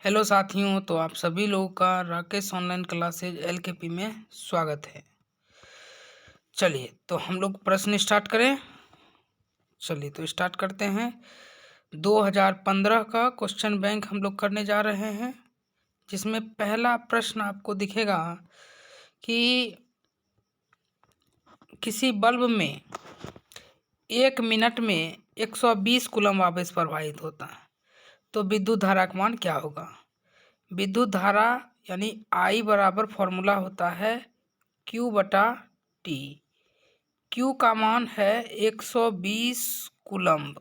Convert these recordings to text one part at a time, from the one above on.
Hello साथियों, तो आप सभी लोगों का राकेश ऑनलाइन क्लासेज एलकेपी में स्वागत है। चलिए तो हम लोग प्रश्न स्टार्ट करें। चलिए तो स्टार्ट करते हैं। 2015 का क्वेश्चन बैंक हम लोग करने जा रहे हैं, जिसमें पहला प्रश्न आपको दिखेगा कि किसी बल्ब में 1 मिनट में 120 कूलम आवेश प्रवाहित होता है, तो विद्युत धारा का मान क्या होगा। विद्युत धारा यानी I बराबर फॉर्मूला होता है Q/T। Q का मान है 120 कूलम्ब।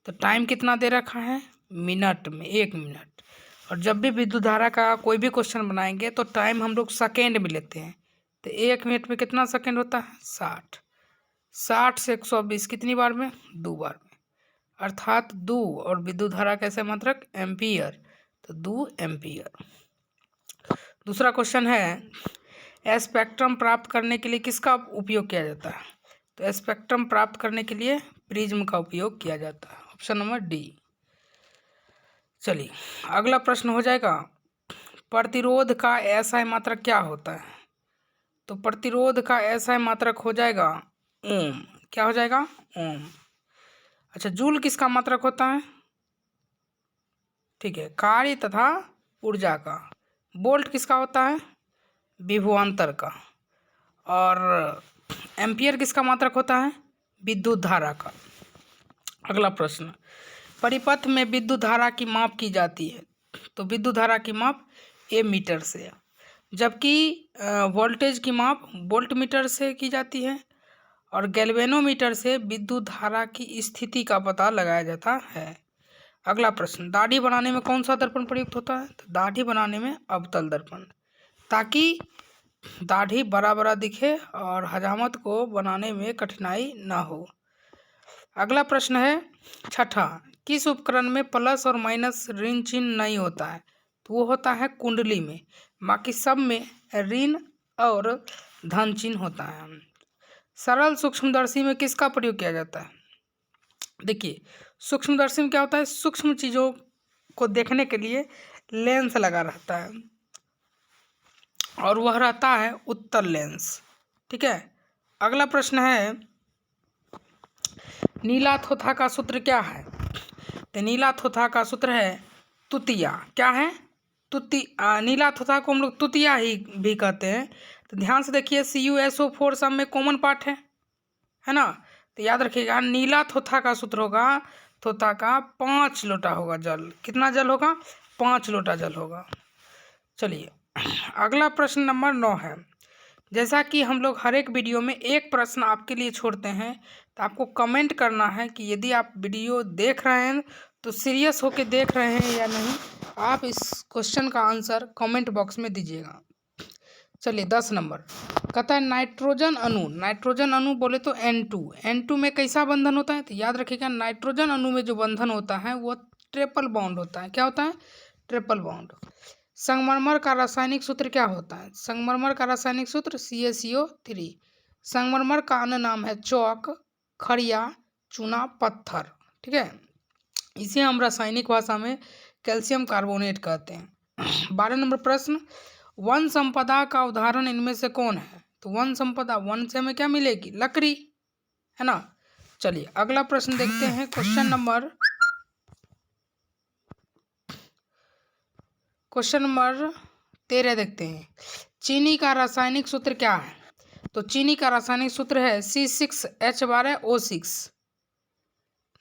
तो टाइम कितना दे रखा है, मिनट में, 1 मिनट। और जब भी विद्युत धारा का कोई भी क्वेश्चन बनाएंगे तो टाइम हम लोग सेकेंड में लेते हैं। तो 1 मिनट में कितना सेकेंड होता है, 60 से 120 कितनी बार में, 2 बार में, अर्थात 2। और विद्युत धारा कैसे मात्रक, एम्पियर, तो 2 एम्पियर। दूसरा क्वेश्चन है, स्पेक्ट्रम प्राप्त करने के लिए किसका उपयोग किया जाता है। तो स्पेक्ट्रम प्राप्त करने के लिए प्रिज्म का उपयोग किया जाता है, ऑप्शन नंबर डी। चलिए अगला प्रश्न हो जाएगा, प्रतिरोध का एसआई मात्रक क्या होता है। तो प्रतिरोध का एसआई मात्रक हो जाएगा ओम। क्या हो जाएगा, ओम। अच्छा, जूल किसका मात्रक होता है, ठीक है, कार्य तथा ऊर्जा का। वोल्ट किसका होता है, विभवांतर का। और एम्पियर किसका मात्रक होता है, विद्युत धारा का। अगला प्रश्न, परिपथ में विद्युत धारा की माप की जाती है। तो विद्युत धारा की माप एमीटर से है, जबकि वोल्टेज की माप वोल्टमीटर से की जाती है। और गैल्वेनोमीटर से विद्युत धारा की स्थिति का पता लगाया जाता है। अगला प्रश्न, दाढ़ी बनाने में कौन सा दर्पण प्रयुक्त होता है। तो दाढ़ी बनाने में अवतल दर्पण, ताकि दाढ़ी बड़ा बड़ा दिखे और हजामत को बनाने में कठिनाई ना हो। अगला प्रश्न है छठा, किस उपकरण में प्लस और माइनस ऋण चिन्ह नहीं होता है। तो वो होता है कुंडली में, बाकी सब में ऋण और धन चिन्ह होता है। सरल सूक्ष्मदर्शी में किसका प्रयोग किया जाता है। देखिए, सूक्ष्मदर्शी में क्या होता है, सूक्ष्म चीज़ों को देखने के लिए लेंस लगा रहता है, और वह रहता है उत्तल लेंस, ठीक है। अगला प्रश्न है, नीला थोथा का सूत्र क्या है। तो नीला थोथा का सूत्र है तुतिया। क्या है, नीला थोथा को हम लोग तुतिया ही भी कहते हैं। तो ध्यान से देखिए, CuSO4 सब में कॉमन पार्ट है ना। तो याद रखिएगा, नीला थोथा का सूत्र होगा, थोथा का 5 लोटा होगा जल। कितना जल होगा, 5 लोटा जल होगा। चलिए अगला प्रश्न नंबर 9 है। जैसा कि हम लोग हर एक वीडियो में एक प्रश्न आपके लिए छोड़ते हैं, तो आपको कमेंट करना है कि यदि आप वीडियो देख रहे हैं तो सीरियस होकर देख रहे हैं या नहीं। आप इस क्वेश्चन का आंसर कमेंट बॉक्स में दीजिएगा। चलिए 10 नंबर, कहता है नाइट्रोजन अणु बोले तो N2 में कैसा बंधन होता है। तो याद रखिएगा, नाइट्रोजन अणु में जो बंधन होता है वो ट्रिपल बॉन्ड होता है। क्या होता है, ट्रिपल बॉन्ड। संगमरमर का रासायनिक सूत्र क्या होता है। संगमरमर का रासायनिक सूत्र CaCO3। संगमरमर का अन्य नाम है चौक, खड़िया, चूना, पत्थर, ठीक है। इसे हम रासायनिक भाषा में कैल्शियम कार्बोनेट कहते हैं। 12 नंबर प्रश्न, वन संपदा का उदाहरण इनमें से कौन है। तो वन संपदा, वन से हमें क्या मिलेगी, लकड़ी, है ना। चलिए अगला प्रश्न देखते हैं, क्वेश्चन नंबर 13 देखते हैं। चीनी का रासायनिक सूत्र क्या है। तो चीनी का रासायनिक सूत्र है C6H12O6।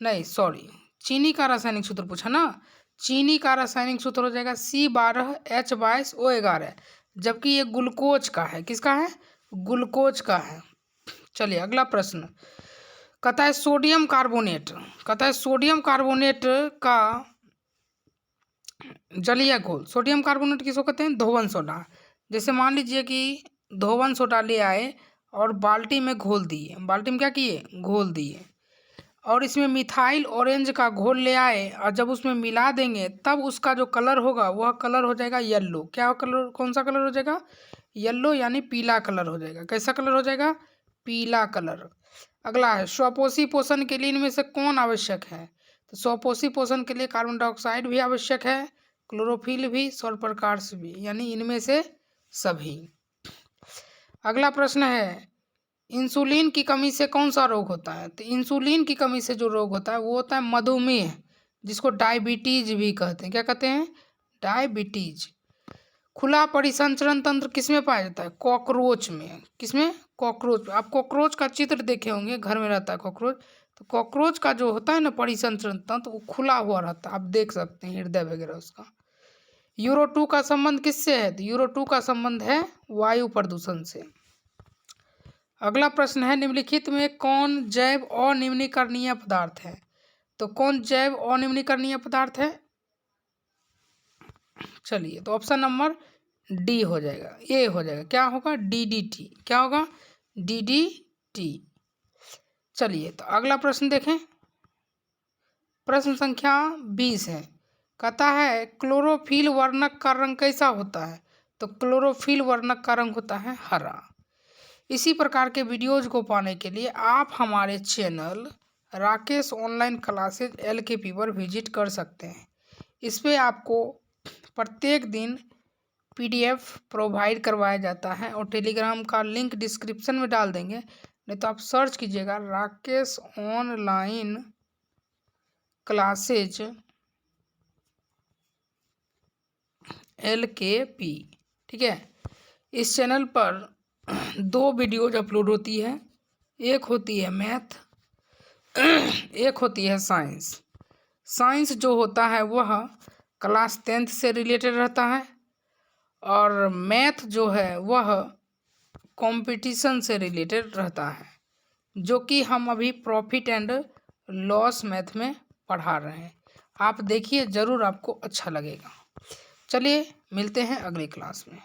नहीं सॉरी, चीनी का रासायनिक सूत्र पूछा ना। चीनी का रासायनिक सूत्र हो जाएगा C12H22O11, जबकि ये ग्लूकोज का है। किसका है, ग्लूकोज का है। चलिए अगला प्रश्न, कहता है सोडियम कार्बोनेट का जलीय घोल। सोडियम कार्बोनेट किसको कहते हैं, धोवन सोडा। जैसे मान लीजिए कि धोवन सोडा ले आए और बाल्टी में घोल दिए, बाल्टी में क्या किए, घोल दिए, और इसमें मिथाइल ऑरेंज का घोल ले आए और जब उसमें मिला देंगे तब उसका जो कलर होगा वह कलर हो जाएगा येलो। क्या कलर, कौन सा कलर हो जाएगा, येलो, यानी पीला कलर हो जाएगा। कैसा कलर हो जाएगा, पीला कलर। अगला है स्वपोषी पोषण के लिए इनमें से कौन आवश्यक है। तो स्वपोषी पोषण के लिए कार्बन डाइऑक्साइड भी आवश्यक है, क्लोरोफिल भी, सौर प्रकाश भी, यानी इनमें से सभी। अगला प्रश्न है, इंसुलिन की कमी से कौन सा रोग होता है? तो इंसुलिन की कमी से जो रोग होता है वो होता है मधुमेह, जिसको डायबिटीज भी कहते हैं। क्या कहते हैं? डायबिटीज। खुला परिसंचरण तंत्र किसमें पाया जाता है? कॉकरोच में। किसमें? कॉकरोच। आप कॉकरोच का चित्र देखे होंगे, घर में रहता है कॉकरोच। तो कॉकरोच का जो होता है ना परिसंचरण तंत्र, वो खुला हुआ रहता है, आप देख सकते हैं हृदय वगैरह उसका। यूरो 2 का संबंध किससे है? तो यूरो 2 का संबंध है वायु प्रदूषण से। अगला प्रश्न है, निम्नलिखित में कौन जैव अनिम्नीकरणीय पदार्थ है? तो कौन जैव अनिम्नीकरणीय पदार्थ है? चलिए, तो ऑप्शन नंबर डी हो जाएगा, ए हो जाएगा। क्या होगा? DDT। क्या होगा? DDT। चलिए, तो अगला प्रश्न देखें। प्रश्न संख्या 20 है। कहता है क्लोरोफिल वर्णक का रंग कैसा होता है? तो क्लोरोफिल वर्णक का रंग होता है हरा। इसी प्रकार के वीडियोज को पाने के लिए आप हमारे channel Rakesh online classes LKP पर विजिट कर सकते हैं। इस पे आपको प्रत्येक दिन PDF प्रोवाइड करवाया जाता है और टेलीग्राम का लिंक डिस्क्रिप्शन में डाल देंगे, नहीं तो आप सर्च कीजिएगा राकेश ऑनलाइन क्लासेज LKP। ठीक है, इस चैनल पर 2 वीडियोज अपलोड होती है, एक होती है मैथ, एक होती है साइंस। साइंस जो होता है वह क्लास 10th से रिलेटेड रहता है और मैथ जो है वह कंपटीशन से रिलेटेड रहता है, जो कि हम अभी प्रॉफिट एंड लॉस मैथ में पढ़ा रहे हैं। आप देखिए, ज़रूर आपको अच्छा लगेगा। चलिए, मिलते हैं अगली क्लास में।